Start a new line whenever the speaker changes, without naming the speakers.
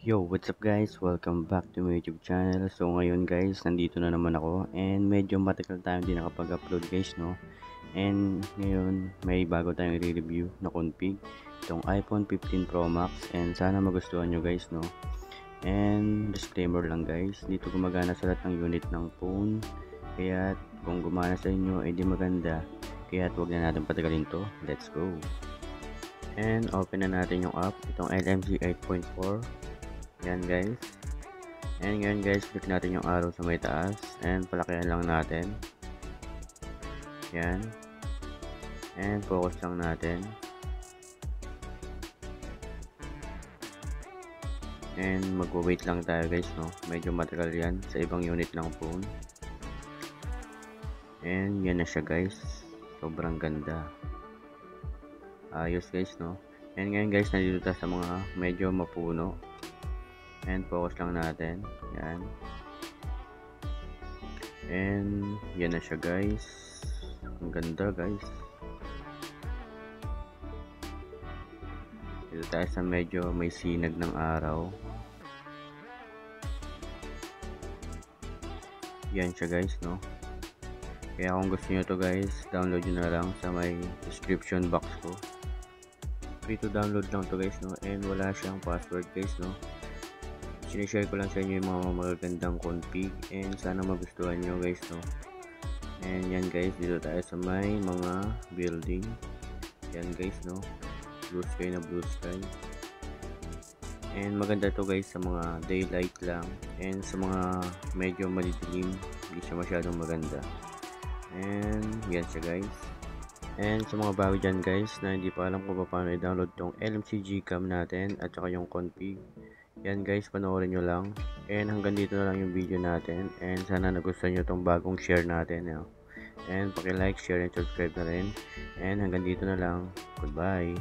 Yo, what's up guys? Welcome back to my YouTube channel. So ngayon guys, nandito na naman ako and medyo matagal tayong di nakapag-upload guys, no? And ngayon, may bago tayong i-review na config, itong iPhone 15 Pro Max, and sana magustuhan nyo guys, no? And disclaimer lang guys, dito gumagana sa lahat ng unit ng phone, kaya kung gumana sa inyo ay di maganda, kaya huwag na natin patagalin to. Let's go! And open na natin yung app, itong LMC 8.4. Yan guys. And ngayon guys, click natin yung arrow sa may taas and palakihan lang natin. Yan. And focus lang natin. And magwa-wait lang tayo guys, no. Medyo matagal yan sa ibang unit ng phone. And yan na siya guys. Sobrang ganda. Ayos guys, no. And ngayon guys, nandito tayo sa mga medyo mapuno. And focus lang natin. Yan. And yan na siya guys. Ang ganda guys. Dito tayo sa medyo may sinag ng araw. Yan siya guys, no. Kaya kung gusto nyo to guys, download nyo na lang sa may description box ko. Free to download lang to guys, no. And wala siyang password guys, no. Sinishare ko lang sa inyo yung mga magagandang config and sana magustuhan nyo guys, no. And yan guys, dito tayo sa may mga building. Yan guys, no. Blue sky na blue sky. And maganda to guys sa mga daylight lang. And sa mga medyo madidilim, hindi siya masyadong maganda. And yan siya guys. And sa mga bago dyan guys na hindi pa alam kung paano i-download tong LMC Gcam natin at saka yung config, yan guys, panoorin nyo lang. And hanggang dito na lang yung video natin. And sana nagustuhan nyo tong bagong share natin, And paki-like, share, and subscribe na rin. And hanggang dito na lang. Goodbye.